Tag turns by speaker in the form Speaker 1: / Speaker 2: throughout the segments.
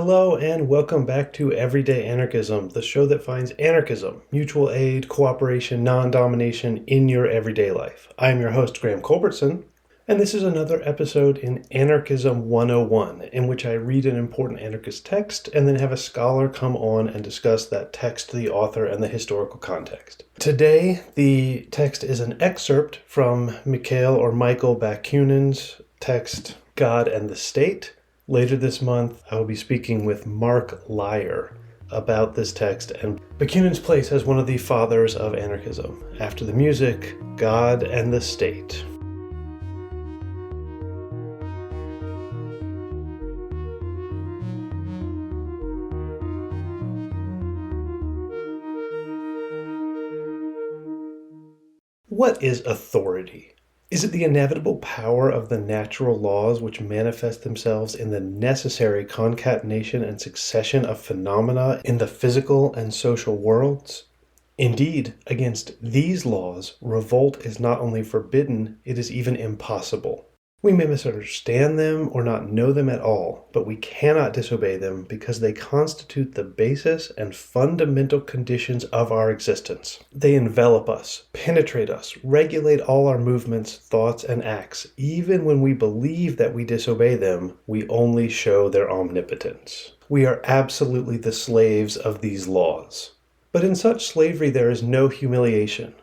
Speaker 1: Hello and welcome back to Everyday Anarchism, the show that finds anarchism, mutual aid, cooperation, non-domination in your everyday life. I am your host, Graham Culbertson, and this is another episode in Anarchism 101, in which I read an important anarchist text and then have a scholar come on and discuss that text, the author, and the historical context. Today, the text is an excerpt from Mikhail Bakunin's text, God and the State. Later this month, I will be speaking with Mark Lyer about this text and Bakunin's place as one of the fathers of anarchism. After the music, God and the State. What is authority? Is it the inevitable power of the natural laws which manifest themselves in the necessary concatenation and succession of phenomena in the physical and social worlds? Indeed, against these laws, revolt is not only forbidden, it is even impossible. We may misunderstand them or not know them at all, but we cannot disobey them because they constitute the basis and fundamental conditions of our existence. They envelop us, penetrate us, regulate all our movements, thoughts, and acts. Even when we believe that we disobey them, we only show their omnipotence. We are absolutely the slaves of these laws. But in such slavery there is no humiliation.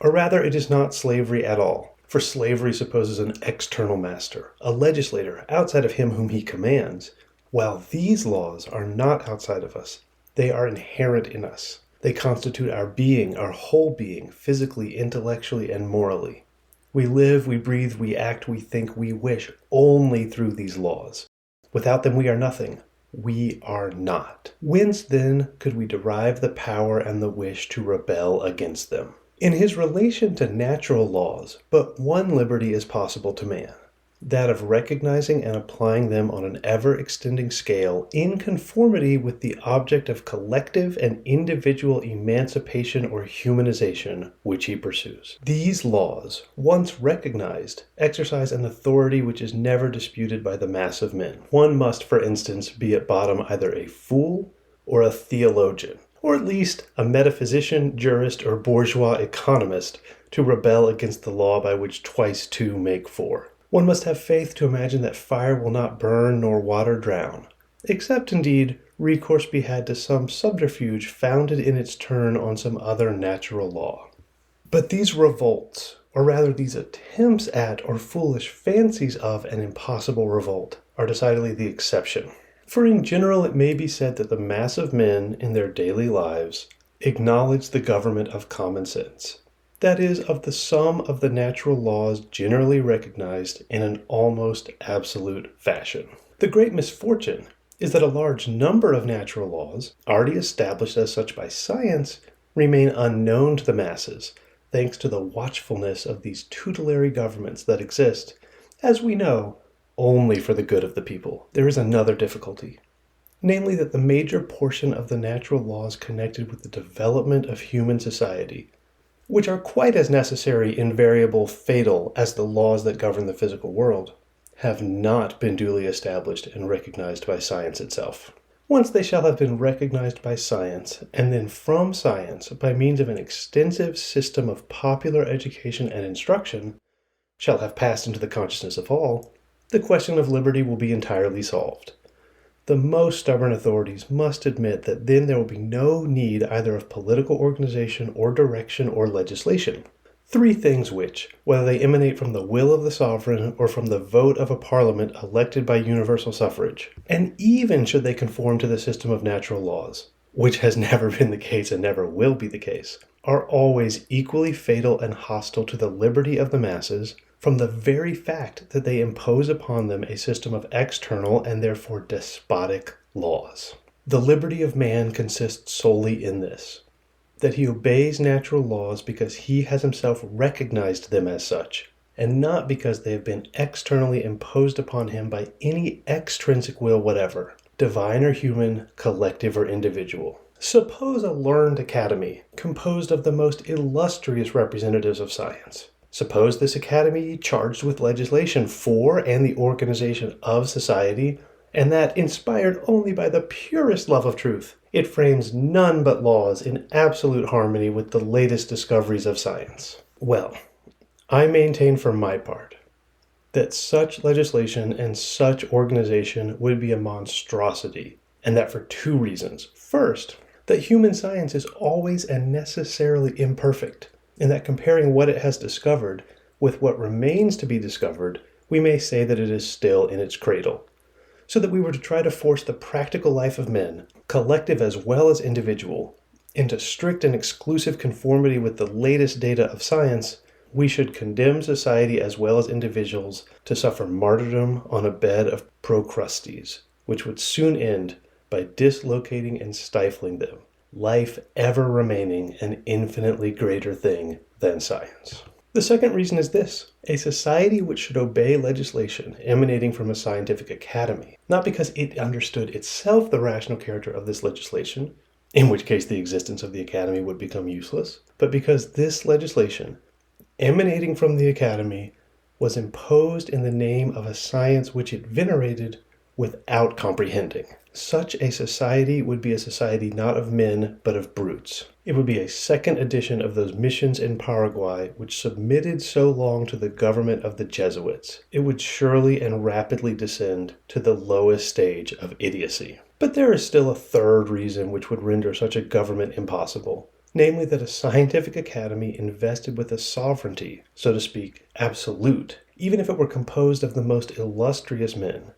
Speaker 1: Or rather, it is not slavery at all. For slavery supposes an external master, a legislator outside of him whom he commands, while these laws are not outside of us. They are inherent in us. They constitute our being, our whole being, physically, intellectually, and morally. We live, we breathe, we act, we think, we wish only through these laws. Without them we are nothing. We are not. Whence then could we derive the power and the wish to rebel against them? In his relation to natural laws, but one liberty is possible to man, that of recognizing and applying them on an ever-extending scale in conformity with the object of collective and individual emancipation or humanization which he pursues. These laws, once recognized, exercise an authority which is never disputed by the mass of men. One must, for instance, be at bottom either a fool or a theologian, or at least a metaphysician, jurist, or bourgeois economist, to rebel against the law by which twice two make four. One must have faith to imagine that fire will not burn nor water drown, except, indeed, recourse be had to some subterfuge founded in its turn on some other natural law. But these revolts, or rather these attempts at or foolish fancies of an impossible revolt, are decidedly the exception. For in general it may be said that the mass of men in their daily lives acknowledge the government of common sense, that is, of the sum of the natural laws generally recognized in an almost absolute fashion. The great misfortune is that a large number of natural laws, already established as such by science, remain unknown to the masses, thanks to the watchfulness of these tutelary governments that exist, as we know, only for the good of the people. There is another difficulty, namely that the major portion of the natural laws connected with the development of human society, which are quite as necessary, invariable, fatal as the laws that govern the physical world, have not been duly established and recognized by science itself. Once they shall have been recognized by science, and then from science, by means of an extensive system of popular education and instruction, shall have passed into the consciousness of all, the question of liberty will be entirely solved. The most stubborn authorities must admit that then there will be no need either of political organization or direction or legislation. Three things which, whether they emanate from the will of the sovereign or from the vote of a parliament elected by universal suffrage, and even should they conform to the system of natural laws, which has never been the case and never will be the case, are always equally fatal and hostile to the liberty of the masses, from the very fact that they impose upon them a system of external and therefore despotic laws. The liberty of man consists solely in this, that he obeys natural laws because he has himself recognized them as such, and not because they have been externally imposed upon him by any extrinsic will whatever, divine or human, collective or individual. Suppose a learned academy composed of the most illustrious representatives of science. Suppose this academy charged with legislation for and the organization of society, and that inspired only by the purest love of truth. It frames none but laws in absolute harmony with the latest discoveries of science. Well, I maintain for my part that such legislation and such organization would be a monstrosity, and that for two reasons. First, that human science is always and necessarily imperfect, and that comparing what it has discovered with what remains to be discovered, we may say that it is still in its cradle. So that we were to try to force the practical life of men, collective as well as individual, into strict and exclusive conformity with the latest data of science, we should condemn society as well as individuals to suffer martyrdom on a bed of Procrustes, which would soon end by dislocating and stifling them, life ever remaining an infinitely greater thing than science. The second reason is this: a society which should obey legislation emanating from a scientific academy, not because it understood itself the rational character of this legislation, in which case the existence of the academy would become useless, but because this legislation emanating from the academy was imposed in the name of a science which it venerated without comprehending. Such a society would be a society not of men, but of brutes. It would be a second edition of those missions in Paraguay which submitted so long to the government of the Jesuits. It would surely and rapidly descend to the lowest stage of idiocy. But there is still a third reason which would render such a government impossible. Namely, that a scientific academy invested with a sovereignty, so to speak, absolute, even if it were composed of the most illustrious men,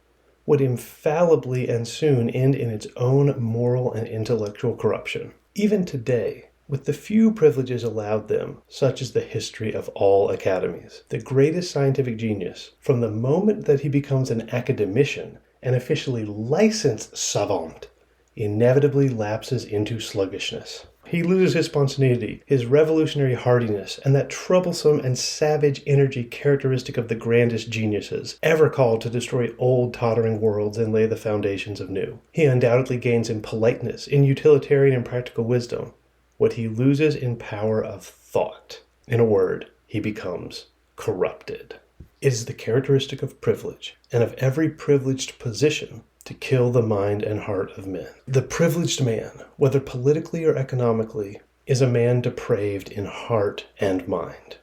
Speaker 1: would infallibly and soon end in its own moral and intellectual corruption. Even today, with the few privileges allowed them, such is the history of all academies. The greatest scientific genius, from the moment that he becomes an academician, an officially licensed savant, inevitably lapses into sluggishness. He loses his spontaneity, his revolutionary hardiness, and that troublesome and savage energy characteristic of the grandest geniuses, ever called to destroy old tottering worlds and lay the foundations of new. He undoubtedly gains in politeness, in utilitarian and practical wisdom, what he loses in power of thought. In a word, he becomes corrupted. It is the characteristic of privilege, and of every privileged position, to kill the mind and heart of men. The privileged man, whether politically or economically, is a man depraved in heart and mind.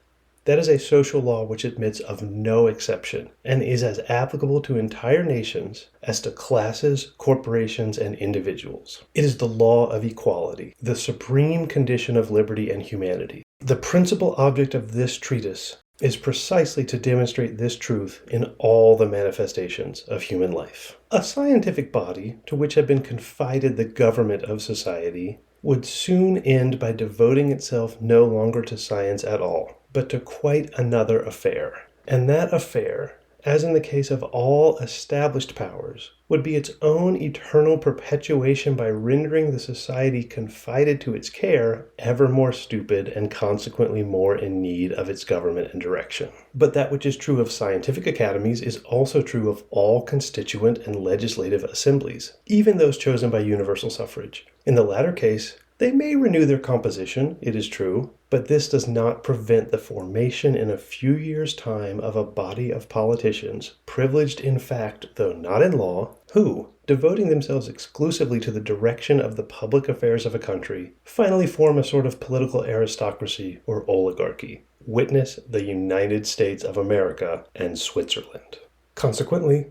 Speaker 1: That is a social law which admits of no exception, and is as applicable to entire nations as to classes, corporations, and individuals. It is the law of equality, the supreme condition of liberty and humanity. The principal object of this treatise is precisely to demonstrate this truth in all the manifestations of human life. A scientific body, to which had been confided the government of society, would soon end by devoting itself no longer to science at all, but to quite another affair. And that affair, as in the case of all established powers, would be its own eternal perpetuation by rendering the society confided to its care ever more stupid and consequently more in need of its government and direction. But that which is true of scientific academies is also true of all constituent and legislative assemblies, even those chosen by universal suffrage. In the latter case, they may renew their composition, it is true, but this does not prevent the formation in a few years' time of a body of politicians, privileged in fact, though not in law, who, devoting themselves exclusively to the direction of the public affairs of a country, finally form a sort of political aristocracy or oligarchy. Witness the United States of America and Switzerland. Consequently,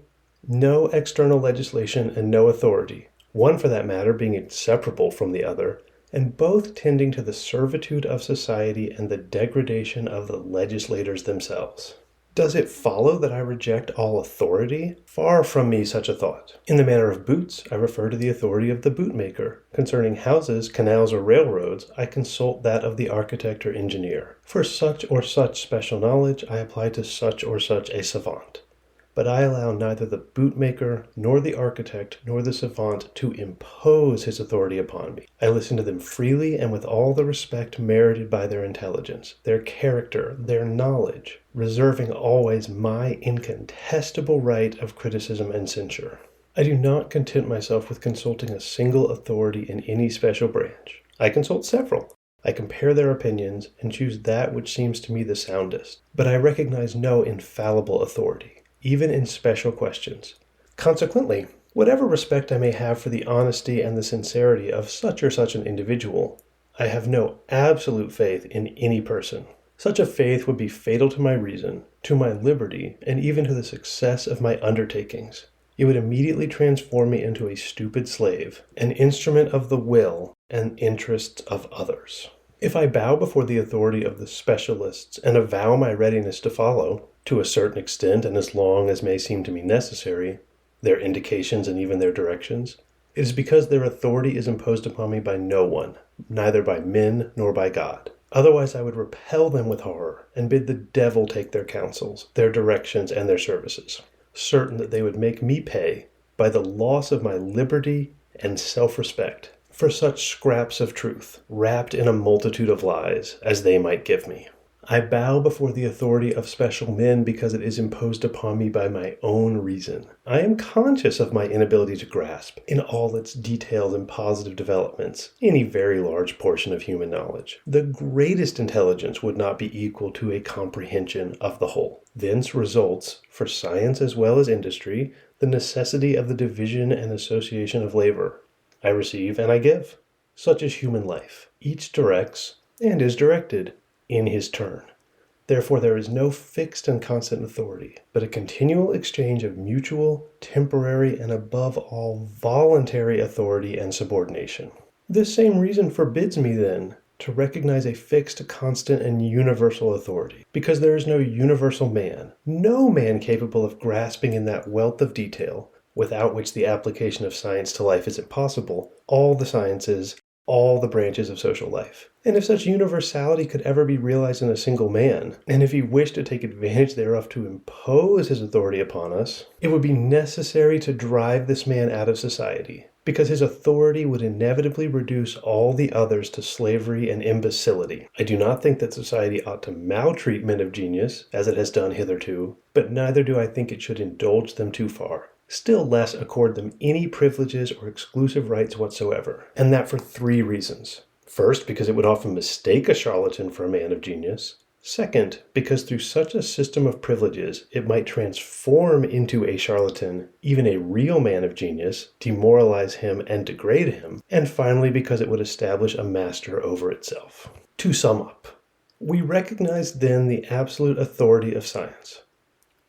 Speaker 1: no external legislation and no authority, one for that matter being inseparable from the other, and both tending to the servitude of society and the degradation of the legislators themselves. Does it follow that I reject all authority? Far from me such a thought. In the matter of boots, I refer to the authority of the bootmaker. Concerning houses, canals, or railroads, I consult that of the architect or engineer. For such or such special knowledge, I apply to such or such a savant. But I allow neither the bootmaker, nor the architect, nor the savant to impose his authority upon me. I listen to them freely and with all the respect merited by their intelligence, their character, their knowledge, reserving always my incontestable right of criticism and censure. I do not content myself with consulting a single authority in any special branch. I consult several. I compare their opinions and choose that which seems to me the soundest. But I recognize no infallible authority, even in special questions. Consequently, Whatever respect I may have for the honesty and the sincerity of such or such an individual, I have no absolute faith in any person. Such a faith would be fatal to my reason, to my liberty, and even to the success of my undertakings. It would immediately transform me into a stupid slave, an instrument of the will and interests of others. If I bow before the authority of the specialists and avow my readiness to follow, to a certain extent and as long as may seem to me necessary, their indications and even their directions, it is because their authority is imposed upon me by no one, neither by men nor by God. Otherwise I would repel them with horror, and bid the devil take their counsels, their directions, and their services, certain that they would make me pay, by the loss of my liberty and self-respect, for such scraps of truth, wrapped in a multitude of lies, as they might give me. I bow before the authority of special men because it is imposed upon me by my own reason. I am conscious of my inability to grasp, in all its detailed and positive developments, any very large portion of human knowledge. The greatest intelligence would not be equal to a comprehension of the whole. Thence results, for science as well as industry, the necessity of the division and association of labor. I receive and I give. Such is human life. Each directs and is directed in his turn. Therefore there is no fixed and constant authority, but a continual exchange of mutual, temporary, and above all voluntary authority and subordination. This same reason forbids me, then, to recognize a fixed, constant, and universal authority, because there is no universal man, no man capable of grasping in that wealth of detail, without which the application of science to life is impossible, all the sciences, all the branches of social life. And if such universality could ever be realized in a single man, and if he wished to take advantage thereof to impose his authority upon us, it would be necessary to drive this man out of society, because his authority would inevitably reduce all the others to slavery and imbecility. I do not think that society ought to maltreat men of genius, as it has done hitherto, but neither do I think it should indulge them too far. Still less accord them any privileges or exclusive rights whatsoever, and that for 3 reasons. First, because it would often mistake a charlatan for a man of genius. Second, because through such a system of privileges, it might transform into a charlatan even a real man of genius, demoralize him and degrade him. And finally, because it would establish a master over itself. To sum up, we recognize then the absolute authority of science,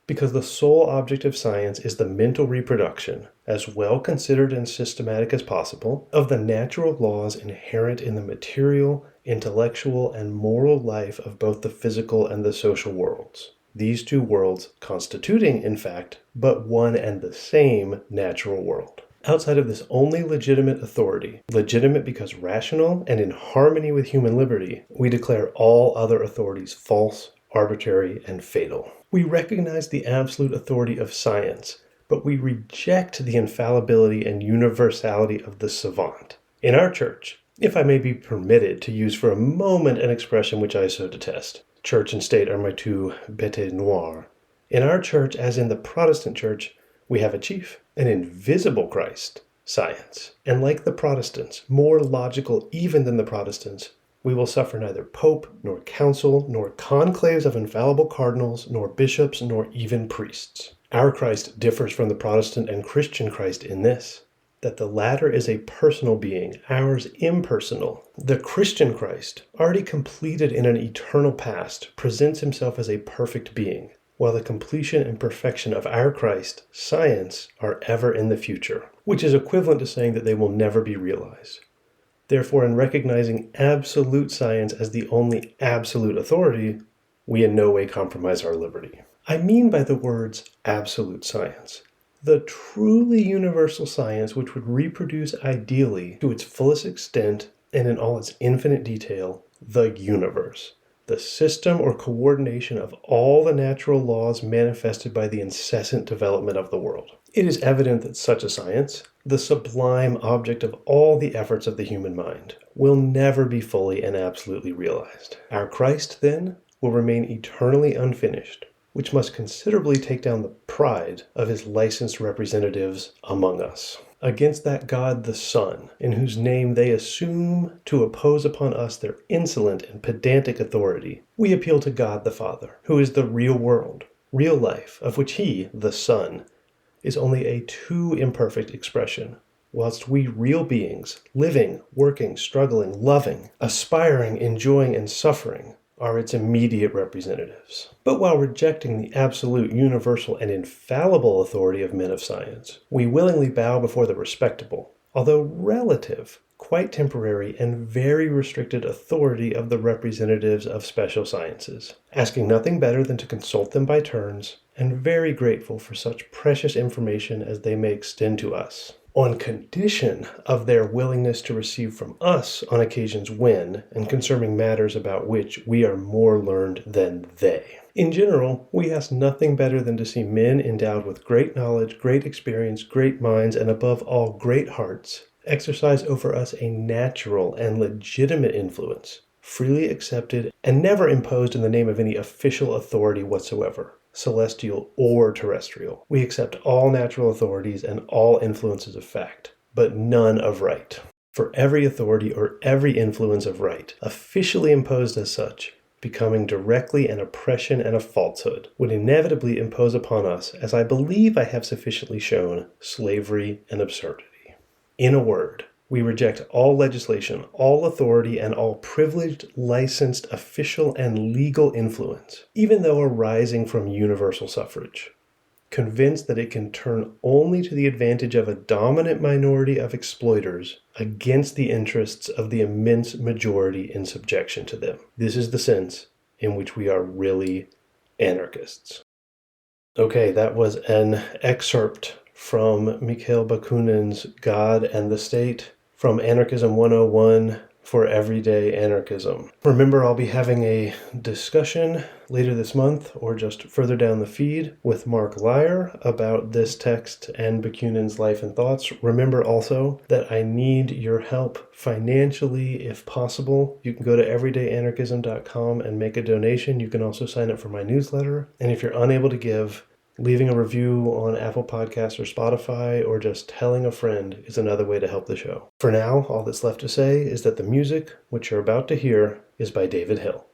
Speaker 1: because the sole object of science is the mental reproduction, as well considered and systematic as possible, of the natural laws inherent in the material, intellectual, and moral life of both the physical and the social worlds. These 2 worlds constituting, in fact, but one and the same natural world. Outside of this only legitimate authority, legitimate because rational and in harmony with human liberty, we declare all other authorities false, arbitrary, and fatal. We recognize the absolute authority of science, but we reject the infallibility and universality of the savant. In our church, if I may be permitted to use for a moment an expression which I so detest, church and state are my 2 bêtes noires. In our church, as in the Protestant church, we have a chief, an invisible Christ, science. And like the Protestants, more logical even than the Protestants, we will suffer neither pope, nor council, nor conclaves of infallible cardinals, nor bishops, nor even priests. Our Christ differs from the Protestant and Christian Christ in this, that the latter is a personal being, ours impersonal. The Christian Christ, already completed in an eternal past, presents himself as a perfect being, while the completion and perfection of our Christ, science, are ever in the future, which is equivalent to saying that they will never be realized. Therefore, in recognizing absolute science as the only absolute authority, we in no way compromise our liberty. I mean by the words absolute science, the truly universal science which would reproduce ideally, to its fullest extent and in all its infinite detail, the universe, the system or coordination of all the natural laws manifested by the incessant development of the world. It is evident that such a science, the sublime object of all the efforts of the human mind, will never be fully and absolutely realized. Our Christ, then, will remain eternally unfinished, which must considerably take down the pride of his licensed representatives among us, against that God the Son, in whose name they assume to oppose upon us their insolent and pedantic authority. We appeal to God the Father, who is the real world, real life, of which he, the Son, is only a too imperfect expression, whilst we real beings, living, working, struggling, loving, aspiring, enjoying, and suffering, are its immediate representatives. But while rejecting the absolute, universal, and infallible authority of men of science, we willingly bow before the respectable, although relative, quite temporary, and very restricted authority of the representatives of special sciences, asking nothing better than to consult them by turns, and very grateful for such precious information as they may extend to us, on condition of their willingness to receive from us on occasions when, and concerning matters about which we are more learned than they. In general, we ask nothing better than to see men endowed with great knowledge, great experience, great minds, and above all, great hearts, exercise over us a natural and legitimate influence, freely accepted and never imposed in the name of any official authority whatsoever, celestial or terrestrial. We accept all natural authorities and all influences of fact, but none of right. For every authority or every influence of right, officially imposed as such, becoming directly an oppression and a falsehood, would inevitably impose upon us, as I believe I have sufficiently shown, slavery and absurdity. In a word, we reject all legislation, all authority, and all privileged, licensed, official, and legal influence, even though arising from universal suffrage, convinced that it can turn only to the advantage of a dominant minority of exploiters against the interests of the immense majority in subjection to them. This is the sense in which we are really anarchists. Okay, that was an excerpt from Mikhail Bakunin's God and the State, from Anarchism 101 for Everyday Anarchism. Remember, I'll be having a discussion later this month, or just further down the feed, with Mark Lyer about this text and Bakunin's life and thoughts. Remember also that I need your help financially if possible. You can go to everydayanarchism.com and make a donation. You can also sign up for my newsletter. And if you're unable to give, leaving a review on Apple Podcasts or Spotify, or just telling a friend is another way to help the show. For now, all that's left to say is that the music, which you're about to hear, is by David Hill.